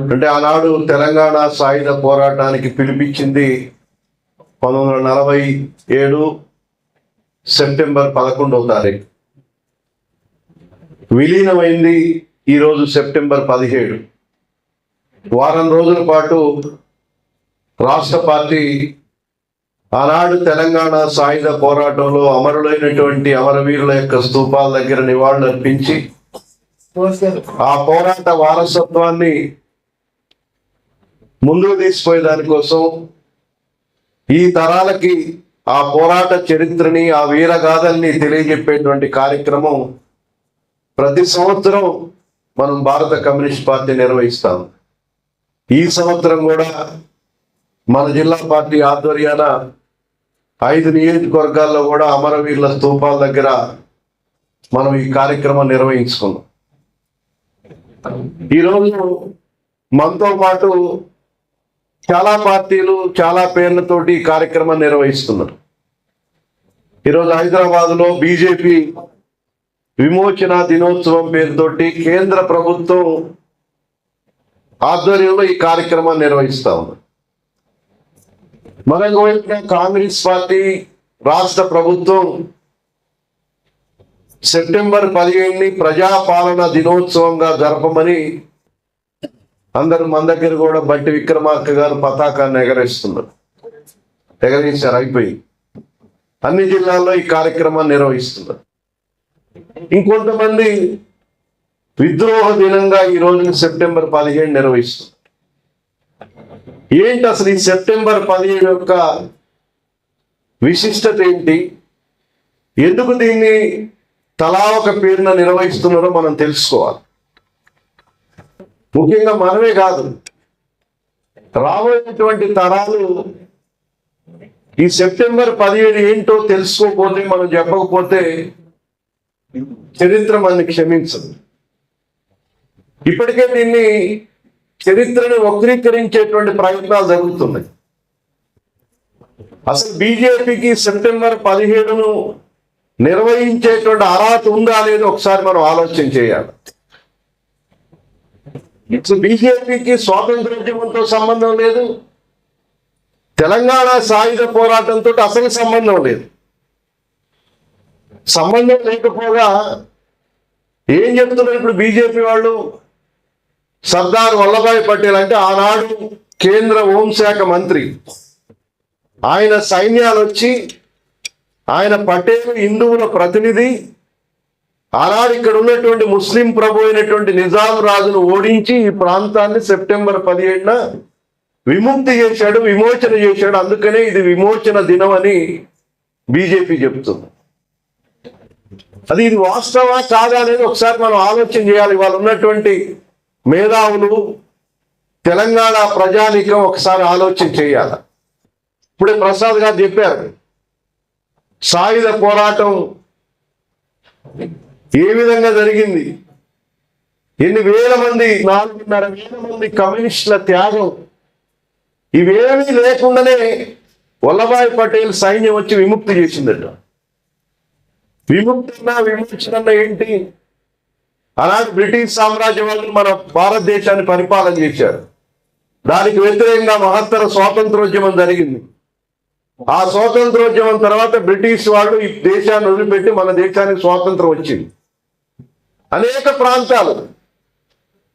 అంటే ఆనాడు తెలంగాణ సాయుధ పోరాటానికి పిలిపించింది 1947 సెప్టెంబర్ 11వ తారీఖు. విలీనమైంది ఈరోజు సెప్టెంబర్ 17. వారం రోజుల పాటు రాష్ట్ర పార్టీ ఆనాడు తెలంగాణ సాయుధ పోరాటంలో అమరులైనటువంటి అమరవీరుల యొక్క స్తూపాల దగ్గర నివాళులు అర్పించి ఆ పోరాట వారసత్వాన్ని ముందుకు తీసుకుపోయే దానికోసం ఈ తరాలకి ఆ పోరాట చరిత్రని, ఆ వీరగాథల్ని తెలియజెప్పేటువంటి కార్యక్రమం ప్రతి సంవత్సరం మనం భారత కమ్యూనిస్ట్ పార్టీ నిర్వహిస్తాం. ఈ సంవత్సరం కూడా మన జిల్లా పార్టీ ఆధ్వర్యాన 5 నియోజకవర్గాల్లో కూడా అమరవీరుల స్తూపాల దగ్గర మనం ఈ కార్యక్రమం నిర్వహించుకున్నాం. ఈరోజు మనతో పాటు చాలా పార్టీలు చాలా పేర్లతోటి ఈ కార్యక్రమం నిర్వహిస్తున్నారు. ఈరోజు హైదరాబాద్లో బీజేపీ విమోచన దినోత్సవం పేరుతోటి కేంద్ర ప్రభుత్వం ఆధ్వర్యంలో ఈ కార్యక్రమాన్ని నిర్వహిస్తా ఉంది. మరొక కాంగ్రెస్ పార్టీ రాష్ట్ర ప్రభుత్వం సెప్టెంబర్ 15ని ప్రజాపాలన దినోత్సవంగా జరపమని అందరూ మన దగ్గర కూడా బట్టి విక్రమార్క గారు పతాకాన్ని ఎగరేశారు. అయిపోయి అన్ని జిల్లాల్లో ఈ కార్యక్రమాన్ని నిర్వహిస్తున్నారు. ఇంకొంతమంది విద్రోహ దినంగా ఈ రోజున సెప్టెంబర్ 15 నిర్వహిస్తున్నారు. ఏంటి అసలు ఈ సెప్టెంబర్ 15 యొక్క విశిష్టత ఏంటి, ఎందుకు దీన్ని తలా ఒక పేరున నిర్వహిస్తున్నారో మనం తెలుసుకోవాలి. ముఖ్యంగా మనమే కాదు, రాబోయేటువంటి తరాలు ఈ సెప్టెంబర్ 17 ఏంటో తెలుసుకోకపోతే, మనం చెప్పకపోతే చరిత్ర మనని క్షమించదు. ఇప్పటికే దీన్ని చరిత్రని వక్రీకరించేటువంటి ప్రయత్నాలు జరుగుతున్నాయి. అసలు బీజేపీకి సెప్టెంబర్ 17ను నిర్వహించేటువంటి అర్హత ఉందా అనేది ఒకసారి మనం ఆలోచన చేయాలి. బీజేపీకి స్వాతంత్రోద్యమంతో సంబంధం లేదు, తెలంగాణ సాయుధ పోరాటంతో అసలు సంబంధం లేదు. సంబంధం లేకపోగా ఏం చెప్తున్నారు ఇప్పుడు బీజేపీ వాళ్ళు? సర్దార్ వల్లభాయ్ పటేల్ అంటే ఆనాడు కేంద్ర హోంశాఖ మంత్రి, ఆయన సైన్యాలు వచ్చి, ఆయన పటేల్ హిందువుల ప్రతినిధి, ఆనాడు ఇక్కడ ఉన్నటువంటి ముస్లిం ప్రభు అయినటువంటి నిజాం రాజును ఓడించి ఈ ప్రాంతాన్ని సెప్టెంబర్ 17న విముక్తి చేశాడు, విమోచన చేశాడు. అందుకనే ఇది విమోచన దినం అని బీజేపీ చెప్తుంది. ఇది వాస్తవా కాదా అనేది ఒకసారి మనం ఆలోచన చేయాలి. వాళ్ళు ఉన్నటువంటి మేధావులు, తెలంగాణ ప్రజానీకం ఒకసారి ఆలోచన చేయాలి. ఇప్పుడే ప్రసాద్ గారు చెప్పారు, సాయుధ పోరాటం ఏ విధంగా జరిగింది, ఎన్ని వేల మంది, 4,500 మంది కమ్యూనిస్టుల త్యాగం, ఇవేమీ లేకుండానే వల్లభాయ్ పటేల్ సైన్యం వచ్చి విముక్తి చేసిందట. విమోచన ఏంటి? అలాంటి బ్రిటిష్ సామ్రాజ్యం వాళ్ళు మన భారతదేశాన్ని పరిపాలన చేశారు. దానికి వ్యతిరేకంగా మహత్తర స్వాతంత్రోద్యమం జరిగింది. ఆ స్వాతంత్రోద్యమం తర్వాత బ్రిటిష్ వాళ్ళు ఈ దేశాన్ని వదిలిపెట్టి మన దేశానికి స్వాతంత్రం వచ్చింది. అనేక ప్రాంతాలు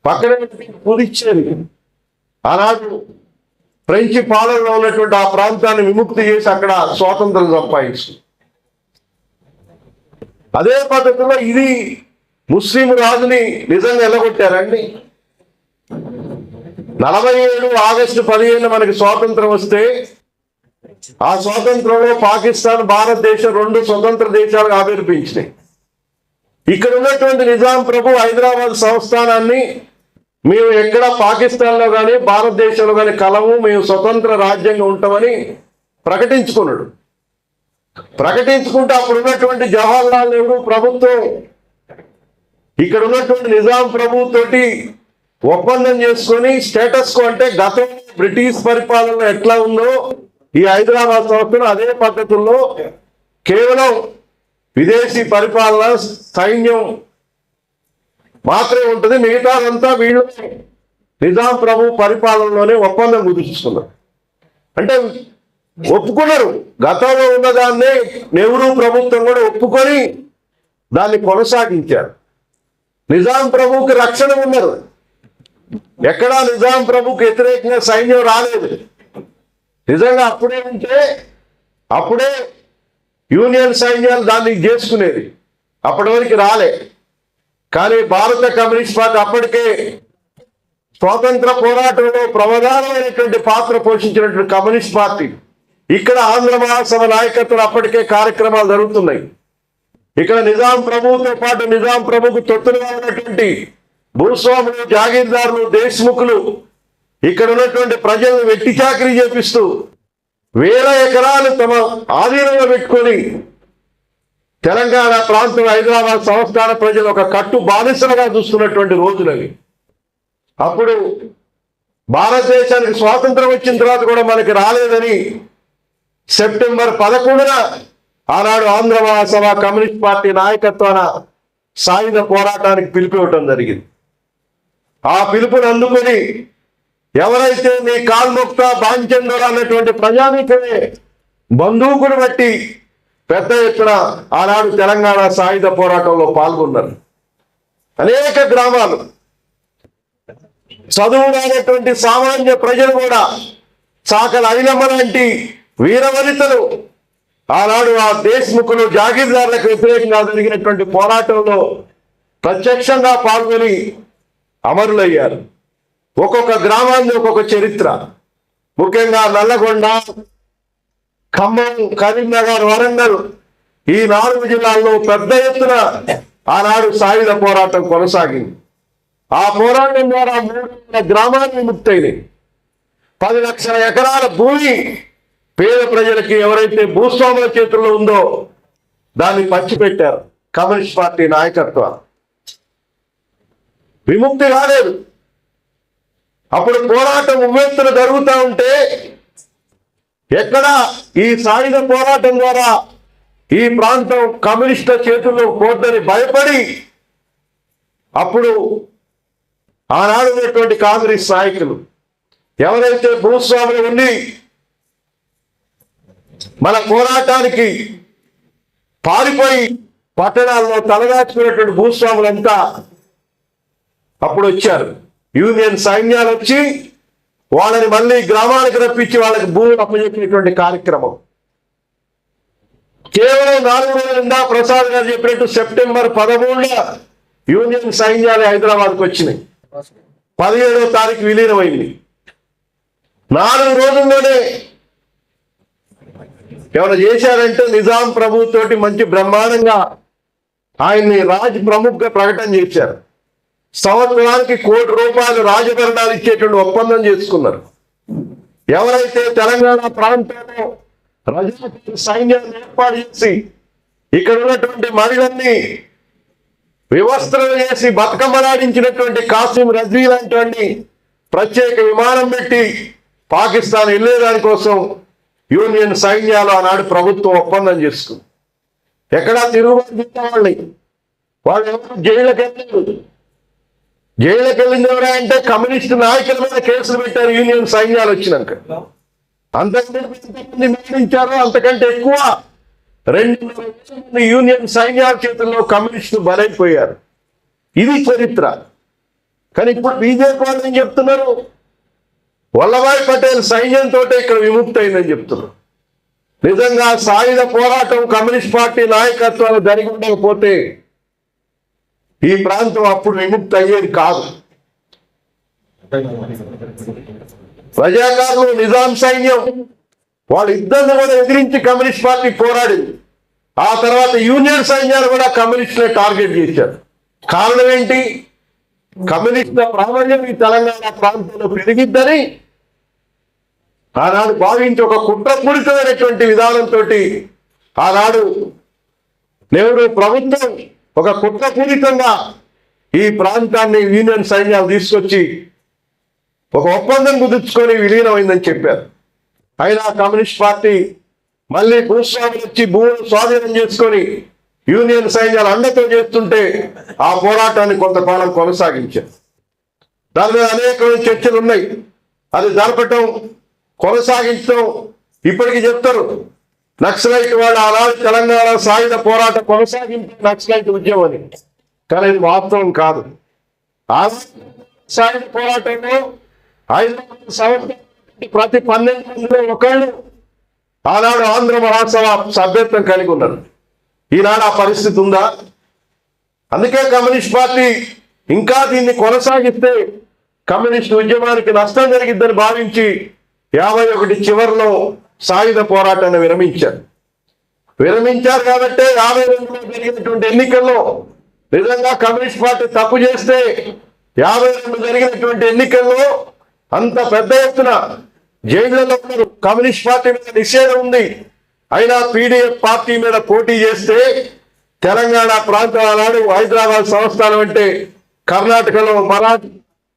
పక్కనే పుదుచ్చేరి, ఆనాడు ఫ్రెంచ్ పాలనలో ఉన్నటువంటి ఆ ప్రాంతాన్ని విముక్తి చేసి అక్కడ స్వాతంత్రం సంపాదించింది. అదే పద్ధతిలో ఇది ముస్లిం రాజుని నిజంగా ఎల్లగొట్టారండి. 47 ఆగస్టు 15 మనకి స్వాతంత్రం వస్తే, ఆ స్వాతంత్రంలో పాకిస్తాన్, భారతదేశం 2 స్వతంత్ర దేశాలుగా ఆవిర్భించినాయి. ఇక్కడ ఉన్నటువంటి నిజాం ప్రభు హైదరాబాద్ సంస్థానాన్ని మేము ఎక్కడ పాకిస్తాన్లో కానీ భారతదేశంలో కానీ కలము, మేము స్వతంత్ర రాజ్యంగా ఉంటామని ప్రకటించుకున్నాడు. ప్రకటించుకుంటే అప్పుడు ఉన్నటువంటి జవహర్లాల్ నెహ్రూ ప్రభుత్వం ఇక్కడ ఉన్నటువంటి నిజాం ప్రభుత్వంతోటి ఒప్పందం చేసుకొని స్టేటస్ కో అంటే గతం బ్రిటిష్ పరిపాలన ఎట్లా ఉందో ఈ హైదరాబాద్ సంస్థను అదే పద్ధతుల్లో కేవలం విదేశీ పరిపాలన, సైన్యం మాత్రమే ఉంటుంది, మిగతాదంతా వీళ్ళు నిజాం ప్రభు పరిపాలనలోనే ఒప్పందం కుదుర్చుకున్నారు. అంటే ఒప్పుకున్నారు. గతంలో ఉన్నదాన్నే నెహ్రూ ప్రభుత్వం కూడా ఒప్పుకొని దాన్ని కొనసాగించారు. నిజాం ప్రభుకి రక్షణ ఉన్నారు. ఎక్కడా నిజాం ప్రభుకి వ్యతిరేకంగా సైన్యం రాలేదు. నిజంగా అప్పుడే ఉంటే అప్పుడే యూనియన్ సైన్యాలు దాన్ని చేసుకునేది. అప్పటి వరకు రాలే. కానీ భారత కమ్యూనిస్ట్ పార్టీ అప్పటికే స్వాతంత్ర పోరాటంలో ప్రధానమైనటువంటి పాత్ర పోషించినటువంటి కమ్యూనిస్ట్ పార్టీ. ఇక్కడ ఆంధ్ర మహాసభ నాయకత్వం అప్పటికే కార్యక్రమాలు జరుగుతున్నాయి. ఇక్కడ నిజాం ప్రభువుతో పాటు నిజాం ప్రభుకు తొత్తులుగా ఉన్నటువంటి భూస్వాములు, జాగీర్దారులు, దేశ్ముఖులు ఇక్కడ ఉన్నటువంటి ప్రజలను వెట్టి చాకరీ చేపిస్తూ వేల ఎకరాలు తమ ఆధీనంలో పెట్టుకొని తెలంగాణ ప్రాంతం, హైదరాబాద్ సంస్థాన ప్రజలు ఒక కట్టు బానిసలుగా చూస్తున్నటువంటి రోజులవి. అప్పుడు భారతదేశానికి స్వాతంత్రం వచ్చిన తర్వాత కూడా మనకి రాలేదని సెప్టెంబర్ 11న ఆనాడు ఆంధ్ర మహాసభ కమ్యూనిస్ట్ పార్టీ నాయకత్వాన సాయుధ పోరాటానికి పిలిపివ్వటం జరిగింది. ఆ పిలుపుని అందుకొని ఎవరైతే నీ కాల్ముక్త బాంచందర్ అన్నటువంటి ప్రజానీకమే బందూకును బట్టి పెద్ద ఎత్తున ఆనాడు తెలంగాణ సాయుధ పోరాటంలో పాల్గొన్నారు. అనేక గ్రామాలు చదువునటువంటి సామాన్య ప్రజలు కూడా చాకల ఐలమ్మ లాంటి వీరవనితలు ఆనాడు ఆ దేశ్ముఖులు, జాగీర్దారులకు వ్యతిరేకంగా జరిగినటువంటి పోరాటంలో ప్రత్యక్షంగా పాల్గొని అమరులయ్యారు. ఒక్కొక్క గ్రామాన్ని ఒక్కొక్క చరిత్ర. ముఖ్యంగా నల్లగొండ, ఖమ్మం, కరీంనగర్, వరంగల్ ఈ 4 జిల్లాల్లో పెద్ద ఎత్తున ఆనాడు సాయుధ పోరాటం కొనసాగింది. ఆ పోరాటం ద్వారా 3,000 గ్రామాలు విముక్తయినాయి. 10 లక్షల ఎకరాల భూమి పేద ప్రజలకి ఎవరైతే భూస్వాముల చేతుల్లో ఉందో దాన్ని పంచిపెట్టారు కమ్యూనిస్ట్ పార్టీ నాయకత్వం. విముక్తి కాలేదు. అప్పుడు పోరాటం ఉవ్వెత్తున జరుగుతూ ఉంటే ఎక్కడ ఈ సాయుధ పోరాటం ద్వారా ఈ ప్రాంతం కమ్యూనిస్టుల చేతుల్లో పోద్దని భయపడి అప్పుడు ఆనాడు ఉన్నటువంటి కాంగ్రెస్ నాయకులు ఎవరైతే భూస్వాములు ఉండి మన పోరాటానికి పారిపోయి పట్టణాల్లో తలదాచుకున్నటువంటి భూస్వాములంతా అప్పుడు వచ్చారు. యూనియన్ సైన్యాలు వచ్చి వాళ్ళని మళ్ళీ గ్రామానికి రప్పించి వాళ్ళకి భూములు అప్పచెప్పినటువంటి కార్యక్రమం. కేవలం 4 రోజులుందా ప్రసాద్ గారు చెప్పినట్టు సెప్టెంబర్ 13న యూనియన్ సైన్యాలు హైదరాబాద్కు వచ్చినాయి. 17వ తారీఖు విలీనమైంది. 4 రోజుల్లోనే ఎవరు చేశారంటే నిజాం ప్రభుతోటి మంచి బ్రహ్మాండంగా ఆయన్ని రాజ్ ప్రముఖగా ప్రకటన చేశారు. సంవత్సరానికి ₹1 కోటి రాజభరణాలు ఇచ్చేటువంటి ఒప్పందం చేసుకున్నారు. ఎవరైతే తెలంగాణ ప్రాంతంలో రజాకర్ సైన్యాన్ని ఏర్పాటు చేసి ఇక్కడ ఉన్నటువంటి మహిళల్ని వ్యవస్థలు చేసి బతుకమ్మలాడించినటువంటి కాసిం రజ్వీ లాంటి ప్రత్యేక విమానం పెట్టి పాకిస్తాన్ వెళ్ళేదానికోసం యూనియన్ సైన్యాలు ఆనాడు ప్రభుత్వం ఒప్పందం చేసుకుంది. ఎక్కడా తిరుగుబాటు వాళ్ళు ఎవరు జైళ్ళకి వెళ్ళారు. జైళ్ళకి వెళ్ళింది ఎవరంటే కమ్యూనిస్టు నాయకుల మీద కేసులు పెట్టారు యూనియన్ సైన్యాలు వచ్చినాక. అంతకంటే మరణించారు. అంతకంటే ఎక్కువ 2,000 మంది యూనియన్ సైన్యాల చేతుల్లో కమ్యూనిస్టులు బలైపోయారు. ఇది చరిత్ర. కానీ ఇప్పుడు బీజేపీ వాళ్ళు ఏం చెప్తున్నారు? వల్లభాయ్ పటేల్ సైన్యంతో ఇక్కడ విముక్తి అయిందని చెప్తున్నారు. నిజంగా సాయుధ పోరాటం కమ్యూనిస్ట్ పార్టీ నాయకత్వాలు జరిగి ఉండకపోతే ఈ ప్రాంతం అప్పుడు విముక్తి అయ్యేది కాదు. రజాకారులు, నిజాం సైన్యం వాళ్ళిద్దరిని కూడా ఎదిరించి కమ్యూనిస్ట్ పార్టీ పోరాడింది. ఆ తర్వాత యూనియన్ సైన్యాలు కూడా కమ్యూనిస్టులే టార్గెట్ చేశారు. కారణం ఏంటి? కమ్యూనిస్టుల ప్రాబల్యం ఈ తెలంగాణ ప్రాంతంలో పెరిగిద్దని ఆనాడు భావించి ఒక కుట్రపూరితమైనటువంటి విధానంతో ఆనాడు నెహ్రూ ప్రభుత్వం ఒక కుట్రపూరితంగా ఈ ప్రాంతాన్ని యూనియన్ సైన్యాలు తీసుకొచ్చి ఒక ఒప్పందం కుదుర్చుకొని విలీనమైందని చెప్పారు. అయినా కమ్యూనిస్ట్ పార్టీ మళ్ళీ భూస్వాములు వచ్చి భూములు స్వాధీనం చేసుకొని యూనియన్ సైన్యాలు అండతో చేస్తుంటే ఆ పోరాటాన్ని కొంతకాలం కొనసాగించారు. దాని మీద అనేకమైన చర్చలు ఉన్నాయి. అది జరపటం, కొనసాగించడం ఇప్పటికీ చెప్తారు. నక్సలైట్ వాళ్ళు ఆనాడు తెలంగాణ సాయుధ పోరాట కొనసాగింపు నక్సలైట్ ఉద్యమం అని. కానీ ఇది వాస్తవం కాదు. ఆ సాయుధ పోరాటంలో హైదరాబాద్ సంవత్సరం ప్రతి 12 మందిలో ఒకళ్ళు ఆనాడు ఆంధ్ర మహాసభ సభ్యత్వం కలిగి ఉన్నారు. ఈనాడు ఆ పరిస్థితి ఉందా? అందుకే కమ్యూనిస్ట్ పార్టీ ఇంకా దీన్ని కొనసాగిస్తే కమ్యూనిస్ట్ ఉద్యమానికి నష్టం జరిగిద్దని భావించి 51 చివరిలో సాయుధ పోరాటాన్ని విరమించారు కాబట్టి 52లో జరిగినటువంటి ఎన్నికల్లో నిజంగా కమ్యూనిస్ట్ పార్టీ తప్పు చేస్తే 52 జరిగినటువంటి ఎన్నికల్లో అంత పెద్ద ఎత్తున జైళ్లలో ఉన్నారు. కమ్యూనిస్ట్ పార్టీ మీద నిషేధం ఉంది. అయినా పీడీఎఫ్ పార్టీ మీద పోటీ చేస్తే తెలంగాణ ప్రాంతాల నాడు హైదరాబాద్ సంస్థానం అంటే కర్ణాటకలో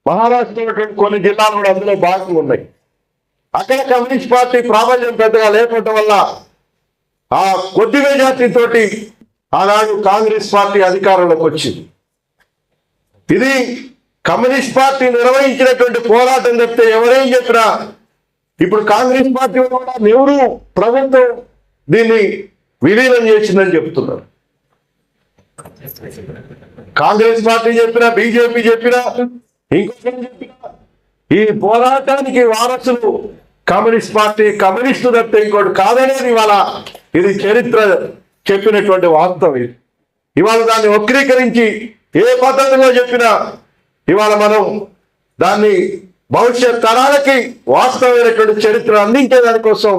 మహారాష్ట్రలో కొన్ని జిల్లాలు కూడా అందులో భాగంగా ఉన్నాయి. అక్కడ కమ్యూనిస్ట్ పార్టీ ప్రాబల్యం పెద్దగా లేకపోవటం వల్ల ఆ కొద్ది మెజార్టీతో ఆనాడు కాంగ్రెస్ పార్టీ అధికారంలోకి వచ్చింది. ఇది కమ్యూనిస్ట్ పార్టీ నిర్వహించినటువంటి పోరాటం చెప్తే ఎవరేం చెప్పినా ఇప్పుడు కాంగ్రెస్ పార్టీ కూడా నెహ్రూ ప్రభుత్వం దీన్ని విలీనం చేసిందని చెప్తున్నారు. కాంగ్రెస్ పార్టీ చెప్పినా, బీజేపీ చెప్పినా, ఇంకొకరు చెప్పినా ఈ పోరాటానికి వారసులు కమ్యూనిస్ట్ పార్టీ, కమ్యూనిస్టు తప్పితే ఇంకోటి కాదనేది ఇవాళ ఇది చరిత్ర చెప్పినటువంటి వాస్తవం. ఇది ఇవాళ దాన్ని వక్రీకరించి ఏ పద్ధతిలో చెప్పినా ఇవాళ మనం దాన్ని భవిష్యత్ తరాలకి వాస్తవమైనటువంటి చరిత్ర అందించే దానికోసం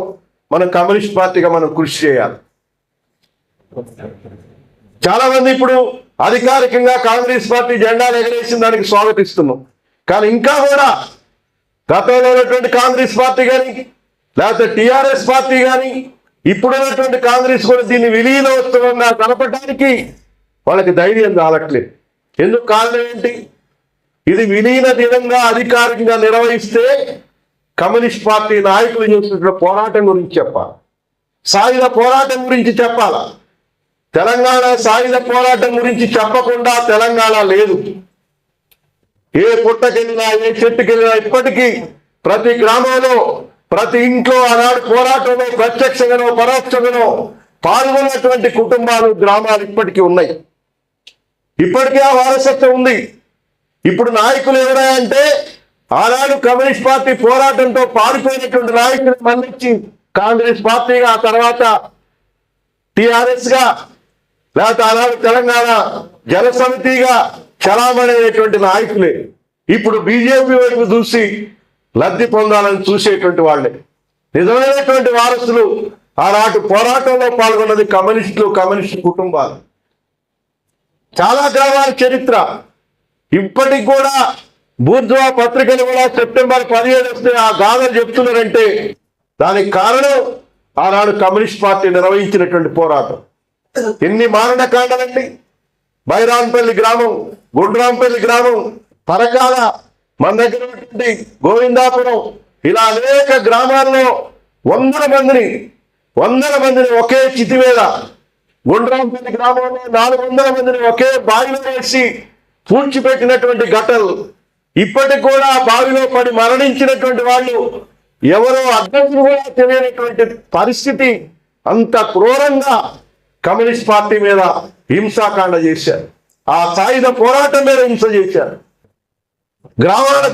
మనం కమ్యూనిస్ట్ పార్టీగా మనం కృషి చేయాలి. చాలా మంది ఇప్పుడు అధికారికంగా కాంగ్రెస్ పార్టీ జెండాలు ఎగరేసిన దానికి స్వాగతిస్తున్నాం. కానీ ఇంకా కూడా గతంలో ఉన్నటువంటి కాంగ్రెస్ పార్టీ కానీ లేకపోతే టిఆర్ఎస్ పార్టీ కానీ ఇప్పుడున్నటువంటి కాంగ్రెస్ కూడా దీన్ని విలీనోత్సవంగా కనపడడానికి వాళ్ళకి ధైర్యం చాలట్లేదు. ఎందుకు? కారణం ఏంటి? ఇది విలీన దినంగా అధికారికంగా నిర్వహిస్తే కమ్యూనిస్ట్ పార్టీ నాయకులు చేస్తున్న పోరాటం గురించి చెప్పాలి, సాయుధ పోరాటం గురించి చెప్పాలా. తెలంగాణ సాయుధ పోరాటం గురించి చెప్పకుండా తెలంగాణ లేదు. ఏ పుట్టకెళ్ళినా, ఏ చెట్టుకెళ్ళినా ఇప్పటికీ ప్రతి గ్రామంలో, ప్రతి ఇంట్లో ఆనాడు పోరాటంలో ప్రత్యక్షంగానో పరోక్షంగానో పాల్గొన్నటువంటి కుటుంబాలు, గ్రామాలు ఇప్పటికీ ఉన్నాయి. ఇప్పటికీ ఆ వారసత్వం ఉంది. ఇప్పుడు నాయకులు ఎవరంటే ఆనాడు కమ్యూనిస్ట్ పార్టీ పోరాటంతో పారిపోయినటువంటి నాయకులు మళ్ళీ కాంగ్రెస్ పార్టీగా, ఆ తర్వాత టిఆర్ఎస్ గా, లేకపోతే ఆనాడు తెలంగాణ జన సమితిగా చలామణైనటువంటి నాయకులే ఇప్పుడు బీజేపీ వైపు చూసి లబ్ధి పొందాలని చూసేటువంటి వాళ్ళే. నిజమైనటువంటి వారసులు ఆనాటి పోరాటంలో పాల్గొన్నది కమ్యూనిస్టులు, కమ్యూనిస్టు కుటుంబాలు. చాలా గ్రామాల చరిత్ర ఇప్పటికి కూడా బూర్జువా పత్రికలు కూడా సెప్టెంబర్ 17 వస్తే ఆ గాథలు చెప్తున్నారంటే దానికి కారణం ఆనాడు కమ్యూనిస్ట్ పార్టీ నిర్వహించినటువంటి పోరాటం. ఎన్ని మారణకాండలండి! బైరాన్పల్లి గ్రామం, గుండ్రాంపల్లి గ్రామం, పరకాల, మన దగ్గర ఉన్నటువంటి గోవిందాపురం, ఇలా అనేక గ్రామాల్లో వందల మందిని ఒకే చితి మీద, గుండ్రాంపల్లి గ్రామంలో 400 మందిని ఒకే బావిలో వేసి పూడ్చిపెట్టినటువంటి ఘటనలు. ఇప్పటికి కూడా బావిలో పడి మరణించినటువంటి వాళ్ళు ఎవరో అడ్డంకులు కూడా తెలియనటువంటి పరిస్థితి. అంత క్రూరంగా కమ్యూనిస్ట్ పార్టీ మీద హింసాకాండ చేశారు. ఆ సాయుధ పోరాటం మీద హింస చేశారు. గ్రామాలు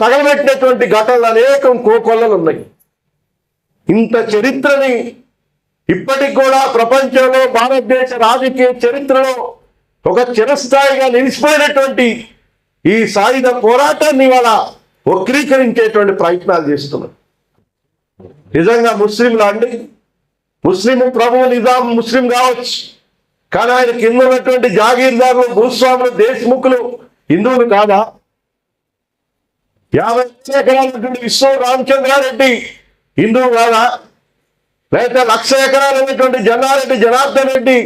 తగలబెట్టినటువంటి ఘటనలు అనేకం కోకొల్లలు ఉన్నాయి. ఇంత చరిత్రని ఇప్పటికి కూడా ప్రపంచంలో, భారతదేశ రాజకీయ చరిత్రలో ఒక చిరస్థాయిగా నిలిచిపోయినటువంటి ఈ సాయుధ పోరాటాన్ని ఇవాళ వక్రీకరించేటువంటి ప్రయత్నాలు చేస్తున్నారు. నిజంగా ముస్లింలు అండి, ముస్లిం ప్రభువు నిజాం ముస్లిం కావచ్చు, కానీ ఆయన కింద ఉన్నటువంటి జాగీర్దారులు, భూస్వాములు, దేశముఖులు హిందువులు కాదా? 50 ఎకరాలటువంటి విశ్వ రామచంద్రారెడ్డి హిందువు కాదా? లేకపోతే 1,00,000 ఎకరాలు ఉన్నటువంటి జన్నారెడ్డి జనార్దన్ రెడ్డి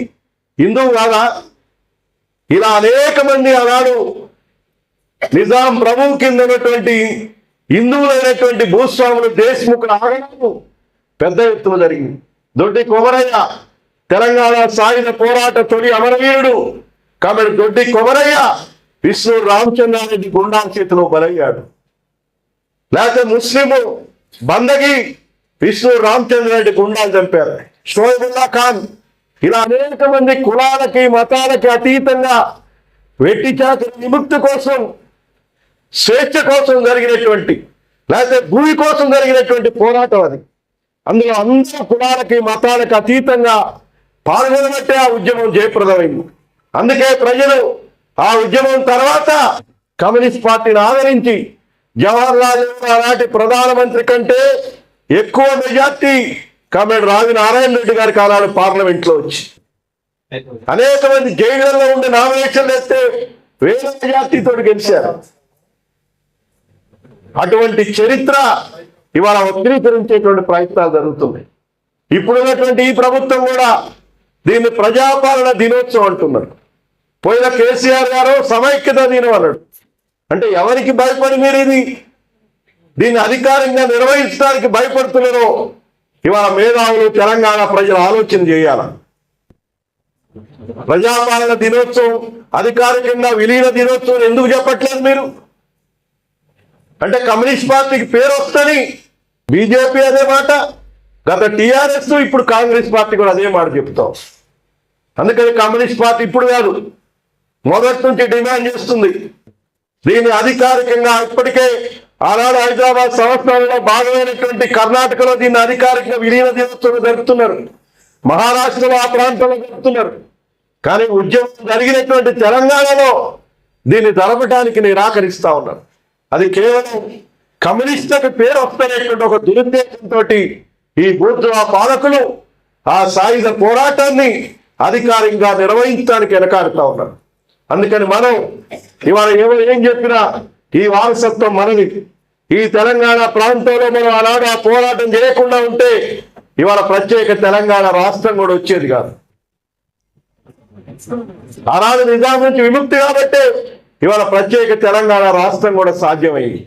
హిందువు కాదా? ఇలా అనేక మంది ఆనాడు నిజాం ప్రభువు కింద ఉన్నటువంటి హిందువులైనటువంటి భూస్వాములు, దేశముఖుల ఆగడాలు పెద్ద ఎత్తున జరిగింది. దొడ్డి కొమరయ్య తెలంగాణ సాయుధ పోరాట తొలి అమరవీరుడు కాబట్టి దొడ్డి కొమరయ్య విష్ణు రామచంద్రారెడ్డి గుండాల చేతిలో బలయ్యాడు. లేకపోతే ముస్లిము బందగి విష్ణు రామచంద్రారెడ్డి గుండాలు చంపారు. షోయబుల్లా ఖాన్, ఇలా అనేక మంది కులాలకి మతాలకి అతీతంగా వెట్టి చాకరి విముక్తి కోసం, స్వేచ్ఛ కోసం జరిగినటువంటి, లేకపోతే భూమి కోసం జరిగినటువంటి పోరాటం అది. అందులో అందరూ కులాలకి మతాలకు అతీతంగా పాల్గొనబట్టే ఆ ఉద్యమం జయప్రదమైంది. అందుకే ప్రజలు ఆ ఉద్యమం తర్వాత కమ్యూనిస్ట్ పార్టీని ఆదరించి జవహర్లాల్ నెహ్రూ అలాంటి ప్రధానమంత్రి కంటే ఎక్కువ మెజార్టీ కమ్రేడ్ రావి నారాయణ రెడ్డి గారికి ఆనాడు పార్లమెంట్లో వచ్చి అనేక మంది జైళ్లలో ఉండి నామినేషన్లు వేస్తే వేల మెజార్టీతో గెలిచారు. అటువంటి చరిత్ర ఇవాళ వక్రీకరించేటువంటి ప్రయత్నాలు జరుగుతున్నాయి. ఇప్పుడున్నటువంటి ఈ ప్రభుత్వం కూడా దీన్ని ప్రజాపాలన దినోత్సవం అంటున్నారు. పోయిన కేసీఆర్ గారు సమైక్యత దినం అన్నాడు. అంటే ఎవరికి భయపడి మీరు దీన్ని అధికారికంగా నిర్వహించడానికి భయపడుతున్నారో ఇవాళ మేధావులు తెలంగాణ ప్రజలు ఆలోచన చేయాల. ప్రజాపాలన దినోత్సవం అధికారికంగా విలీన దినోత్సవం ఎందుకు చెప్పట్లేదు మీరు? అంటే కమ్యూనిస్ట్ పార్టీకి పేరు వస్తని బీజేపీ అదే మాట, గత టీఆర్ఎస్ ఇప్పుడు కాంగ్రెస్ పార్టీ కూడా అదే మాట చెప్తాం. అందుకని కమ్యూనిస్ట్ పార్టీ ఇప్పుడు కాదు, మొదటి నుంచి డిమాండ్ చేస్తుంది దీన్ని అధికారికంగా. ఇప్పటికే ఆనాడు హైదరాబాద్ సంస్థానంలో భాగమైనటువంటి కర్ణాటకలో దీన్ని అధికారికంగా విలీన దినోత్సవం జరుపుతున్నారు, మహారాష్ట్రలో ఆ ప్రాంతంలో జరుపుతున్నారు. కానీ ఉద్యమం జరిగినటువంటి తెలంగాణలో దీన్ని జరపడానికి నిరాకరిస్తా ఉన్నారు. అది కేవలం కమ్యూనిస్టులకు పేరు వస్తున్నటువంటి ఒక దురుద్దేశంతో ఈ బూర్జువా పాలకులు ఆ సాయుధ పోరాటాన్ని అధికారికంగా నిర్వహించడానికి వెనకాడుతా ఉన్నారు. అందుకని మనం ఇవాళ ఏం చెప్పినా ఈ వారసత్వం మనది. ఈ తెలంగాణ ప్రాంతంలో మనం ఆనాడు ఆ పోరాటం చేయకుండా ఉంటే ఇవాళ ప్రత్యేక తెలంగాణ రాష్ట్రం కూడా వచ్చేది కాదు. ఆనాడు నిజాం నుంచి విముక్తి కాబట్టే ఇవాళ ప్రత్యేక తెలంగాణ రాష్ట్రం కూడా సాధ్యమైంది.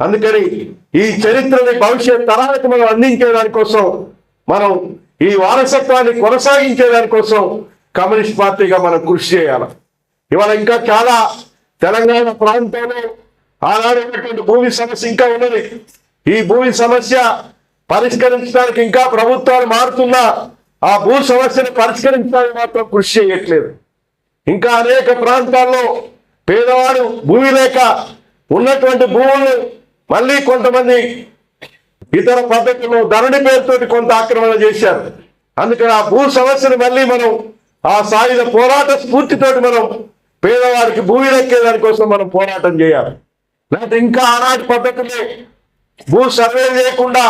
అందుకని ఈ చరిత్రని భవిష్యత్ తరాలకు మనం అందించేదానికోసం, మనం ఈ వారసత్వాన్ని కొనసాగించేదానికోసం కమ్యూనిస్ట్ పార్టీగా మనం కృషి చేయాలి. ఇవాళ ఇంకా చాలా తెలంగాణ ప్రాంతంలో ఆనాడు ఉన్నటువంటి భూమి సమస్య ఇంకా ఉన్నది. ఈ భూమి సమస్య పరిష్కరించడానికి ఇంకా ప్రభుత్వాలు మారుతున్నా ఆ భూ సమస్యను పరిష్కరించడానికి మాత్రం కృషి చేయట్లేదు. ఇంకా అనేక ప్రాంతాల్లో పేదవాడు భూమి లేక ఉన్నటువంటి భూములు మళ్ళీ కొంతమంది ఇతర పద్ధతుల్లో ధరణి పేరుతోటి కొంత ఆక్రమణ చేశారు. అందుకని ఆ భూ సమస్యను మళ్ళీ మనం ఆ సాయుధ పోరాట స్ఫూర్తితోటి మనం పేదవారికి భూమి దక్కేదానికోసం మనం పోరాటం చేయాలి. లేకపోతే ఇంకా ఆనాటి పద్ధతులే భూ సర్వే చేయకుండా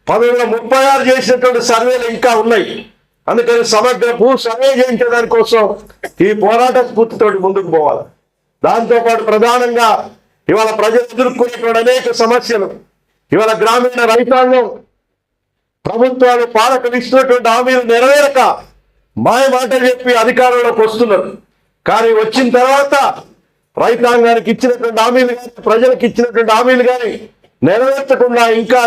1936 చేసినటువంటి సర్వేలు ఇంకా ఉన్నాయి. అందుకని సమగ్ర భూ సర్వే చేయించేదానికోసం ఈ పోరాట స్ఫూర్తితోటి ముందుకు పోవాలి. దాంతోపాటు ప్రధానంగా ఇవాళ ప్రజలు ఎదుర్కొనేటువంటి అనేక సమస్యలు, ఇవాళ గ్రామీణ రైతాంగం ప్రభుత్వాలు పాలకులు ఇస్తున్నటువంటి హామీలు నెరవేరక మాయ మాటలు చెప్పి అధికారంలోకి వస్తున్నారు. కానీ వచ్చిన తర్వాత రైతాంగానికి ఇచ్చినటువంటి హామీలు కానీ, ప్రజలకు ఇచ్చినటువంటి హామీలు కానీ నెరవేర్చకుండా ఇంకా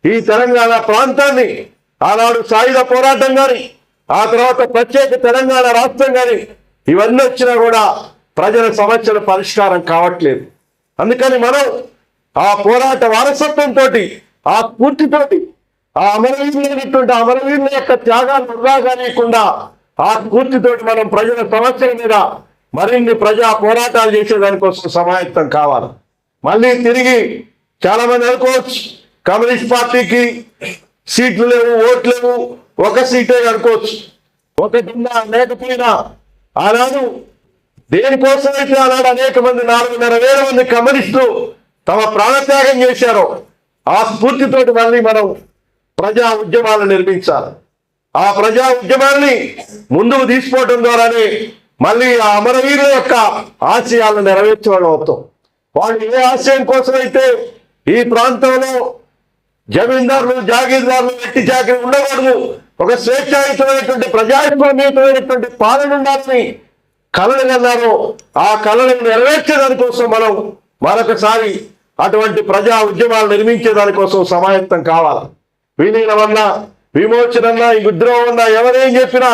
ఈ తెలంగాణ ప్రాంతాన్ని ఆనాడు సాయుధ పోరాటం కానీ, ఆ తర్వాత ప్రత్యేక తెలంగాణ రాష్ట్రం కానీ ఇవన్నీ వచ్చినా కూడా ప్రజల సమస్యల పరిష్కారం కావట్లేదు. అందుకని మనం ఆ పోరాట వారసత్వంతో, ఆ స్ఫూర్తితోటి, ఆ అమరవీరుల యొక్క త్యాగాన్ని వృధా కానియకుండా ఆ స్ఫూర్తితోటి మనం ప్రజల సమస్యల మీద మరిన్ని ప్రజా పోరాటాలు చేసేదానికోసం సమాయత్తం కావాలి. మళ్ళీ తిరిగి చాలా మంది అనుకోవచ్చు కమ్యూనిస్ట్ పార్టీకి సీట్లు లేవు, ఓట్లు లేవు, ఒక సీటే అనుకోవచ్చు. ఒకటిన్నా లేకపోయినా ఆనాడు దేనికోసమైతే ఆనాడు అనేక మంది 4,500,000 మంది కమ్యూనిస్టులు తమ ప్రాణత్యాగం చేశారో ఆ స్ఫూర్తితోటి మళ్ళీ మనం ప్రజా ఉద్యమాలను నిర్మించాలి. ఆ ప్రజా ఉద్యమాన్ని ముందుకు తీసుకోవడం ద్వారానే మళ్ళీ ఆ అమరవీరుల యొక్క ఆశయాలను నెరవేర్చడం అవుతాం. వాళ్ళు ఏ ఆశయం కోసమైతే ఈ ప్రాంతంలో జమీందారులు, జాగీర్దారులు, వెట్టి చాకరీ ఉండకూడదు, ఒక స్వేచ్ఛాయుతమైనటువంటి ప్రజాస్వామ్యమైనటువంటి పాలన ఉండాలని కళలు కన్నారో ఆ కళలను నెరవేర్చేదానికోసం మనం మరొకసారి అటువంటి ప్రజా ఉద్యమాలు నిర్మించేదానికోసం సమాయత్తం కావాలి. విలీనమన్నా, విమోచనన్నా, ఈ విద్రోహం అన్నా ఎవరేం చెప్పినా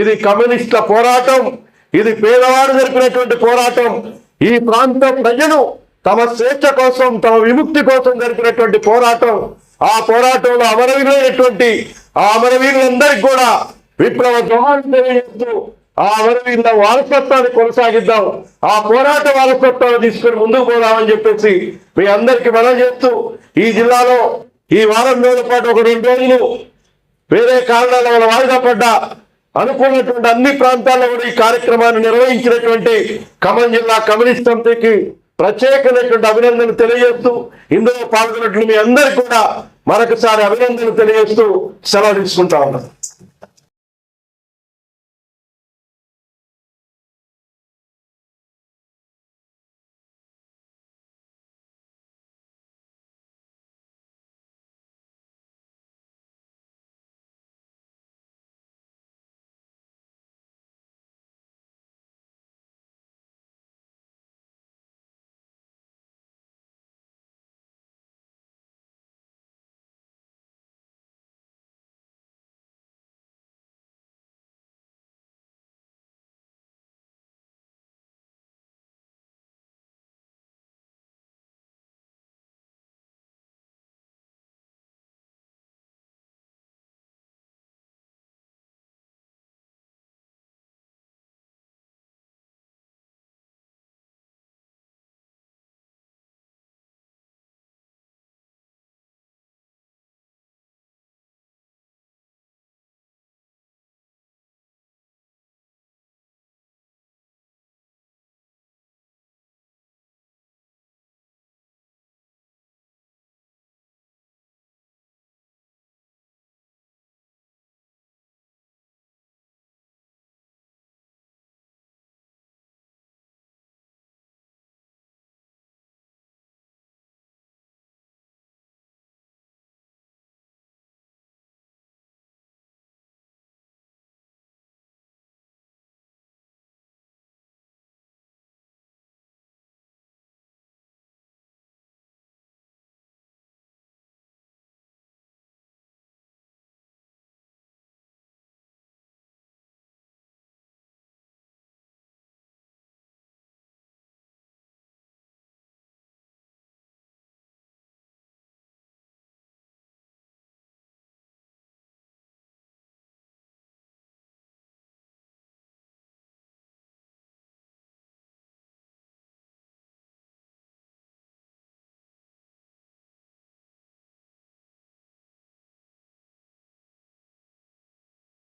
ఇది కమ్యూనిస్టుల పోరాటం, ఇది పేదవాడు జరిపినటువంటి పోరాటం, ఈ ప్రాంత ప్రజలు తమ స్వేచ్ఛ కోసం, తమ విముక్తి కోసం జరిపినటువంటి పోరాటం, ఆ పోరాటంలో అమరవీరులైనటువంటి ఆ అమరవీరులందరికీ కూడా విప్లవ జోహార్లు తెలియజేస్తూ ఆ అమరవీరుల వారసత్వాన్ని కొనసాగిద్దాం, ఆ పోరాట వారసత్వాన్ని తీసుకొని ముందుకు పోదామని చెప్పేసి మీ అందరికీ మనం చేస్తూ, ఈ జిల్లాలో ఈ వారం రోజుల పాటు ఒక 2 రోజులు వేరే కారణాల వల్ల వాయిదా పడ్డా అనుకున్నటువంటి అన్ని ప్రాంతాల్లో కూడా ఈ కార్యక్రమాన్ని నిర్వహించినటువంటి ఖమ్మం జిల్లా కమ్యూనిస్ట్ సమితికి ప్రత్యేకమైనటువంటి అభినందనలు తెలియజేస్తూ, ఇందులో పాల్గొన్నట్లు మీ అందరికీ కూడా మరొకసారి అభినందనలు తెలియజేస్తూ సెలవు తీసుకుంటా ఉన్నాను.